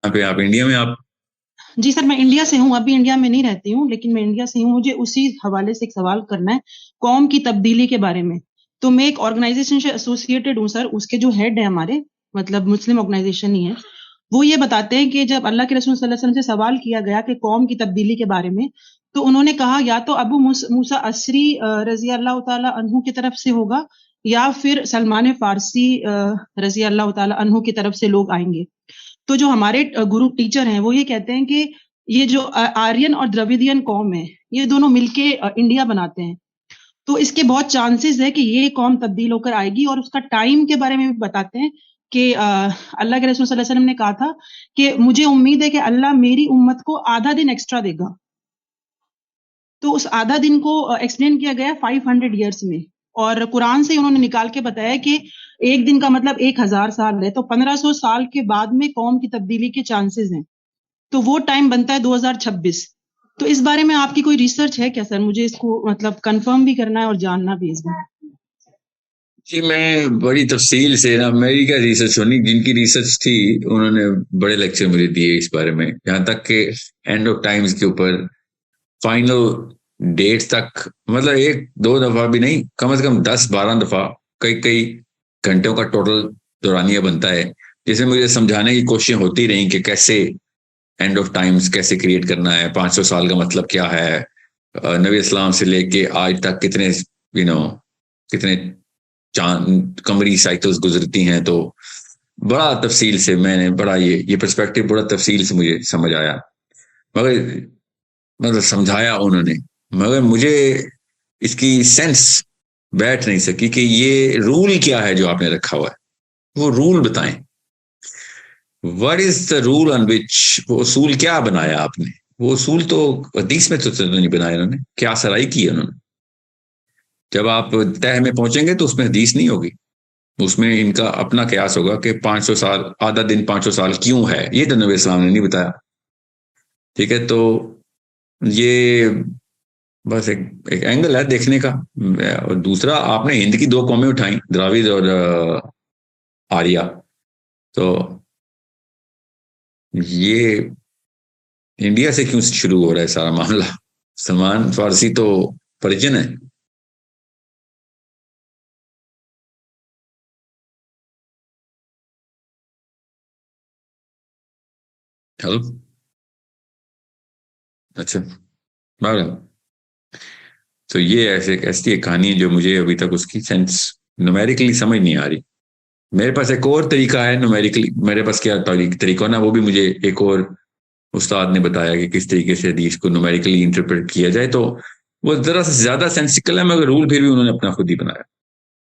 पे आप इंडिया में आप? जी सर, मैं इंडिया से हूँ, अभी इंडिया में नहीं रहती हूँ, लेकिन मैं इंडिया से हूँ। मुझे उसी हवाले से एक सवाल करना है, कौम की तब्दीली के बारे में। तो मैं एक ऑर्गेनाइजेशन से एसोसिएटेड हूँ सर, उसके जो हेड है हमारे, मतलब मुस्लिम ऑर्गेनाइजेशन ही है, वो ये बताते हैं कि जब अल्लाह के रसूल सल्लल्लाहु अलैहि वसल्लम से सवाल किया गया कि कौम की तब्दीली के बारे में, तो उन्होंने कहा या तो अबू मूसा अशरी रजी अल्लाह तआला अन्हु की तरफ से होगा, या फिर सलमान फारसी रजी अल्लाह तआला अन्हु की तरफ से लोग आएंगे। तो जो हमारे गुरु टीचर हैं वो ये कहते हैं कि ये जो आर्यन और द्रविडियन कौम है, ये दोनों मिलके इंडिया बनाते हैं। तो इसके बहुत चांसेस है कि ये कौम तब्दील होकर आएगी, और उसका टाइम के बारे में भी बताते हैं कि अल्लाह के रसूल सल्लल्लाहु अलैहि वसल्लम ने कहा था कि मुझे उम्मीद है कि अल्लाह मेरी उम्मत को आधा दिन एक्स्ट्रा देगा। तो उस आधा दिन को एक्सप्लेन किया गया 500 ईयर्स में, और कुरान से उन्होंने निकाल के बताया कि एक दिन का मतलब 1000 साल है, तो 1500 साल के बाद में कौम की तब्दीली के चांसेस हैं। तो वो टाइम बनता है 2026। तो इस बारे में आपकी कोई रिसर्च है क्या सर? मुझे इसको मतलब कंफर्म भी करना है और जानना भी इसमें। जी, मैं बड़ी तफसील से ना, मेरी क्या रिसर्च होनी, जिनकी रिसर्च थी उन्होंने बड़े लेक्चर मुझे दिए इस बारे में, यहाँ तक कि एंड ऑफ टाइम्स के ऊपर फाइनल डेट तक, मतलब एक दो दफा भी नहीं, कम से कम 10-12 दफा, कई कई घंटों का टोटल दौरानिया बनता है, जिसमें मुझे समझाने की कोशिश होती रही कि कैसे एंड ऑफ टाइम्स कैसे क्रिएट करना है, 500 साल का मतलब क्या है, नबी इस्लाम से लेके आज तक कितने कितने चांद कमरी साइकिल्स गुजरती हैं। तो बड़ा तफसील से मैंने, बड़ा ये पर्सपेक्टिव बड़ा तफसील से मुझे समझ आया, मगर मतलब समझाया उन्होंने, मगर मुझे इसकी सेंस बैठ नहीं सकी कि ये रूल क्या है जो आपने रखा हुआ है, वो रूल बताएं। What is the rule on which, वो उसूल क्या बनाया आपने? वो उसूल तो हदीस में तो नहीं बनाया उन्होंने, क्या सराई की है उन्होंने? जब आप तह में पहुंचेंगे तो उसमें हदीस नहीं होगी, उसमें इनका अपना कयास होगा कि 500 साल, आधा दिन 500 साल क्यों है, ये तो नबी इस्लाम ने नहीं बताया। ठीक है, तो ये बस एक एंगल है देखने का। और दूसरा, आपने हिंद की दो कौमें उठाई, द्राविड और आर्या, तो ये इंडिया से क्यों शुरू हो रहा है सारा मामला? सलमान फारसी तो परिजन है। हेलो? अच्छा, बराबर। तो ये ऐसे ऐसी एक कहानी है जो मुझे अभी तक उसकी सेंस न्यूमेरिकली समझ नहीं आ रही। मेरे पास एक और तरीका है न्यूमेरिकली, मेरे पास क्या तरीका ना, वो भी मुझे एक और उस्ताद ने बताया कि किस तरीके से हदीस को न्यूमेरिकली इंटरप्रेट किया जाए, तो वो जरा सा ज्यादा सेंसिकल है, मगर रूल फिर भी उन्होंने अपना खुद ही बनाया।